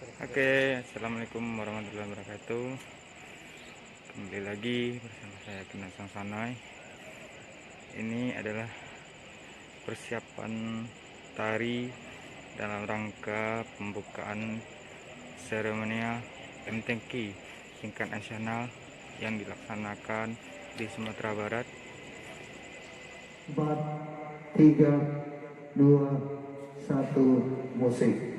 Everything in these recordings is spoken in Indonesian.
Oke, assalamualaikum warahmatullahi wabarakatuh. Kembali lagi bersama saya Kinasang Sanai. Ini adalah persiapan tari dalam rangka pembukaan seremonial MTQ tingkat nasional yang dilaksanakan di Sumatera Barat. 4, 3, 2, 1, musik.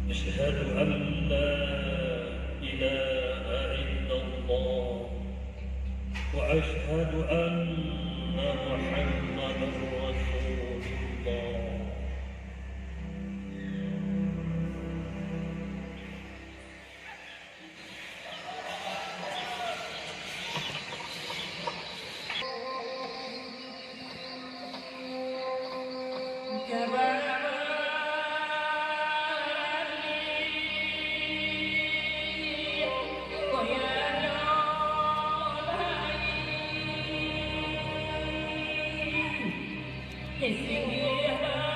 أشهد أن لا إله إلا الله وأشهد أن محمدا رسول الله. Yes,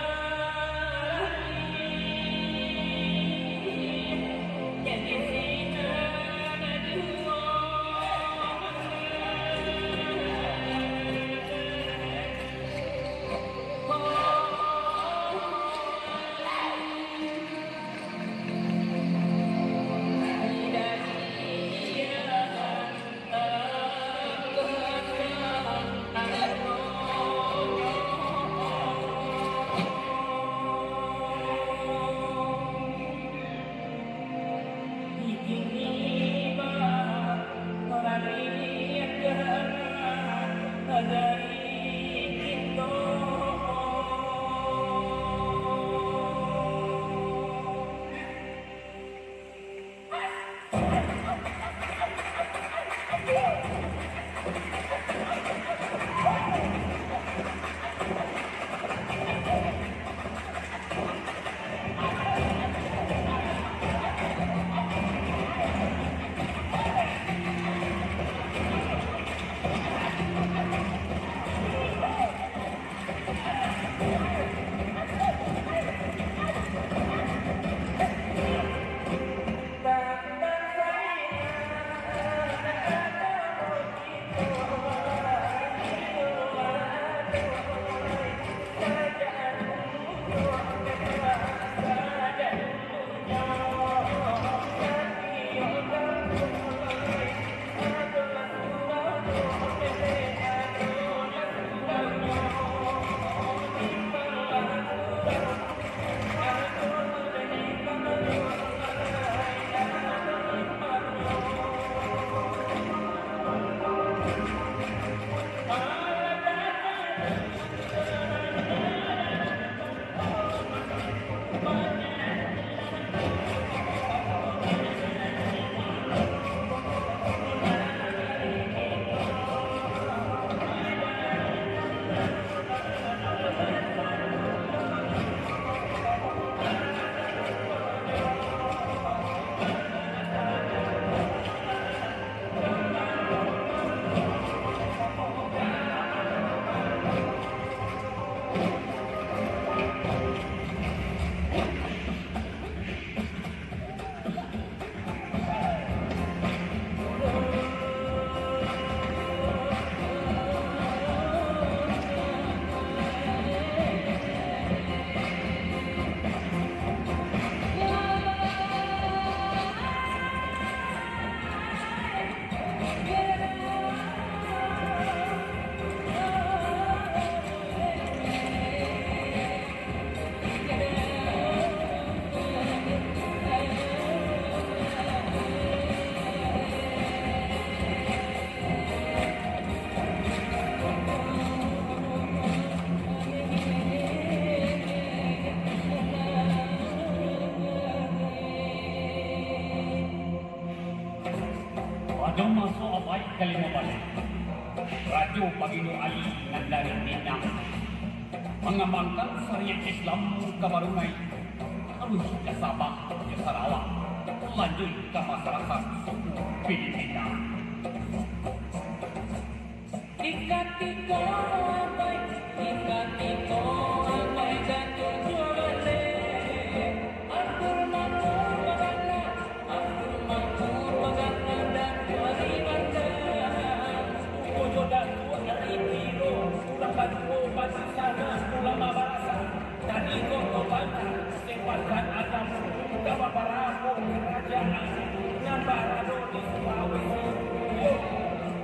Pada masa abad ke-15, Raja Baginda Ali Nandari Minang mengembangkan syariat Islam ke Brunei, terus ke Sabah, ke Sarawak, lanjut ke masyarakat suku Filipina. Ika-tika abai jatuh jualale. Atur makmur bagana dan wali bandar. Bojo dan tua dari piro, tulang bantu pasti sana, ulama barasa. Dan iko kobana, sepatkan agam, gawa barapo, kerajaan, ngambarado di Sulawesi.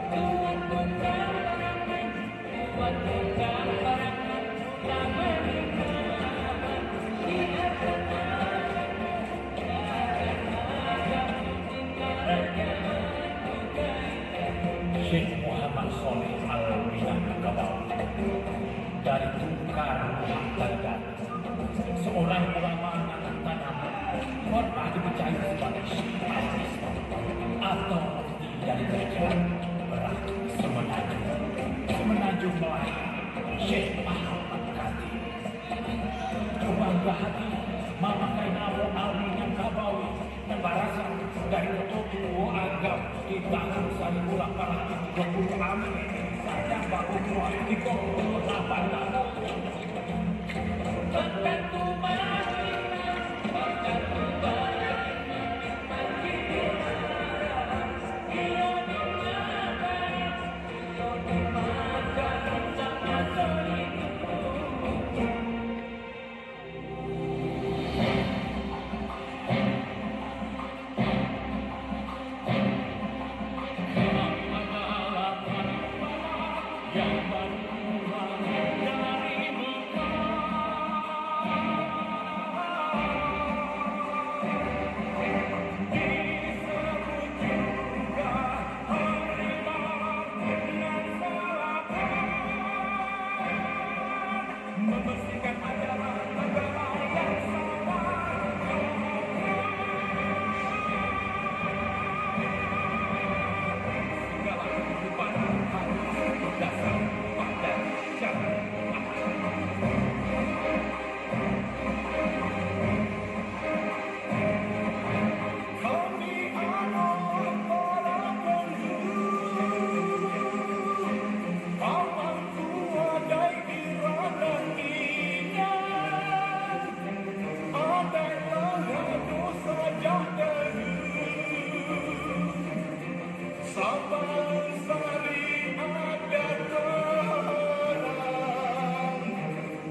Tuan tunggang barangan, tulang berikan, diarkan Syekh Muhammad Sholeh Al-Minangkabau dari Tungkar Baghdad, seorang ulama tanah pernah dipercaya sebagai Syekh Al-Islam atau dari kerajaan Berat Semenanjung Melayu, Syekh Ahmad Khatib berbangga hati memakai nama Al-Minangkabau yang berasal dari ketua agam di tahun 1830 amin saja baru mulai di kota Bandar. Berkatu Madinah, berkatu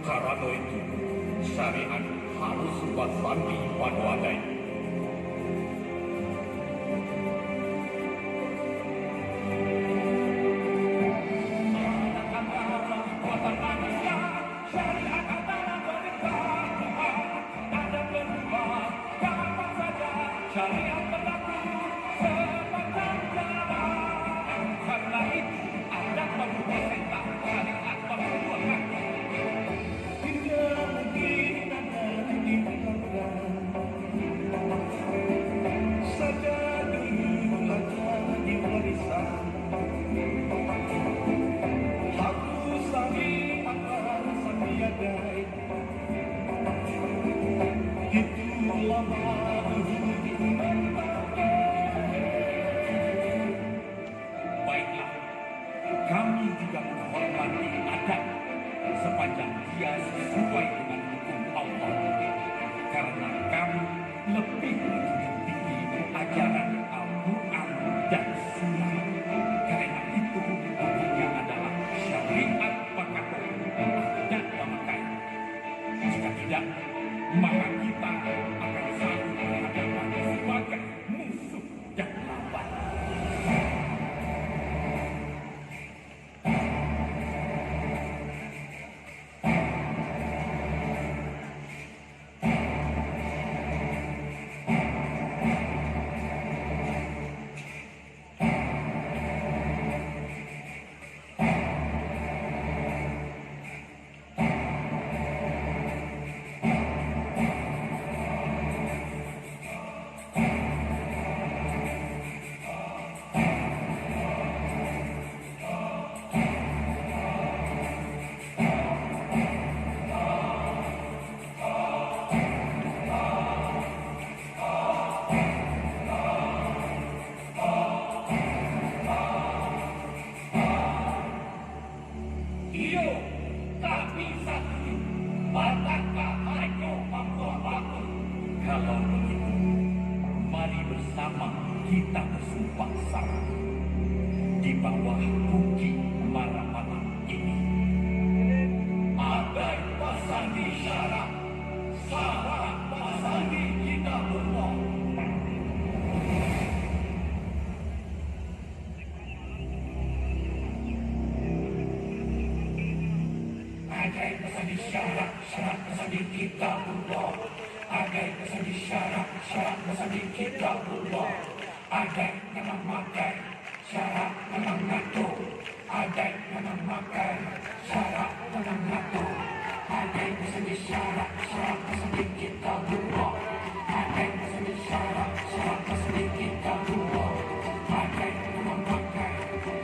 karena itu syariat harus buat bagi pada wadai. Syariat berlaku sepanjang jalan. Karena itu ada pemerintah syariat perjuangan. Tidak mungkin ada dibiarkan saja dulu jadi warisan. Aku saling akan sandiagai. Itu lama. Baiklah, kami juga menghormati adat sepanjang dia sesuai dengan hukum Allah. Karena kami lebih menjunjung tinggi ajaran Al-Quran dan Sunnah. Karena itu hukumnya adalah syariat Bakato dan Bamakai. Jika tidak, maka kita akan selalu Kalau begitu, mari bersama kita bersumpah syarat di bawah bukit Marapala ini. Agai pasandi syarat, syarat pasandi kita berdua. Agai pasandi syarat, syarat pasandi kita berdua. Agai pasandi syarat, syarat pasandi kita berdua. Agai memang makai, syarat memang ngatur. Agai memang makai, syarat memang ngatur. Agai pasandi syarat, syarat pasandi kita berdua. Agai pasandi syarat, syarat pasandi kita berdua. Agai memang makai,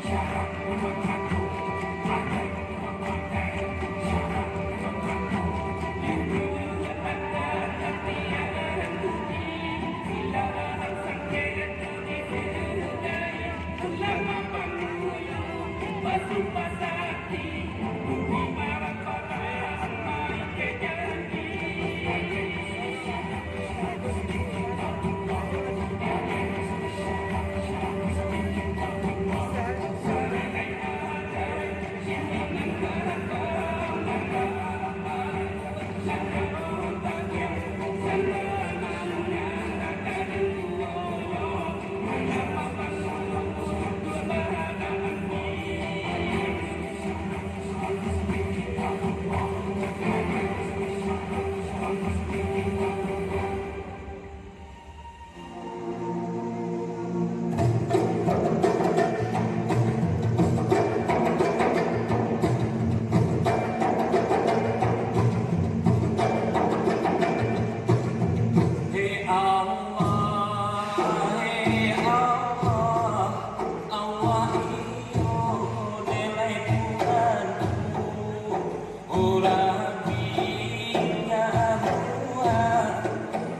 syarat memang ngatur. Agai memang makai, syarat memang ngatur.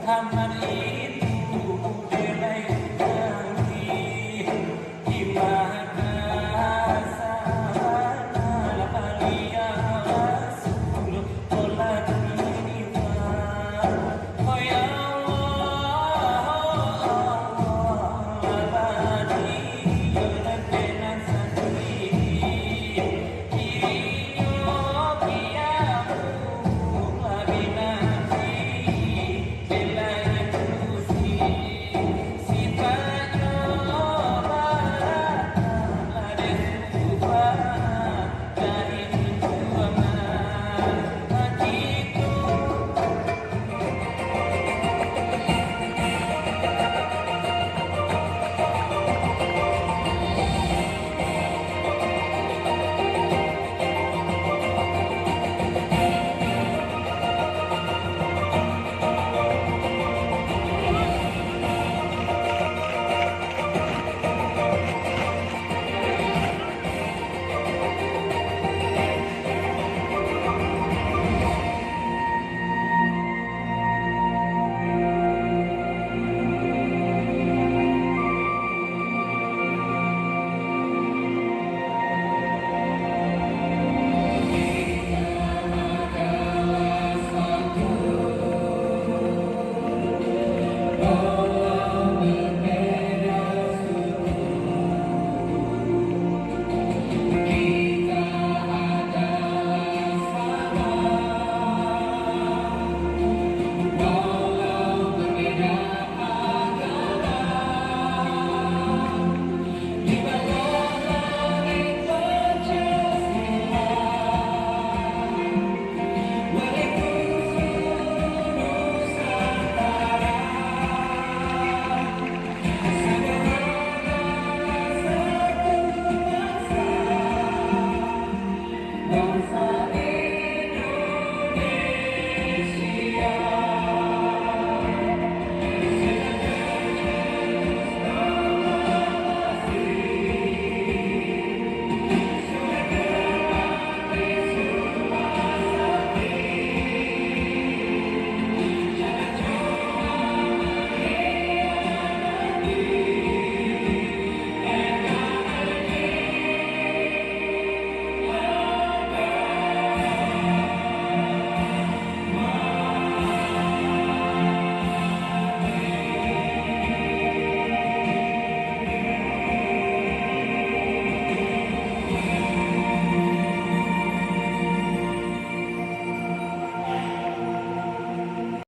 Muhammad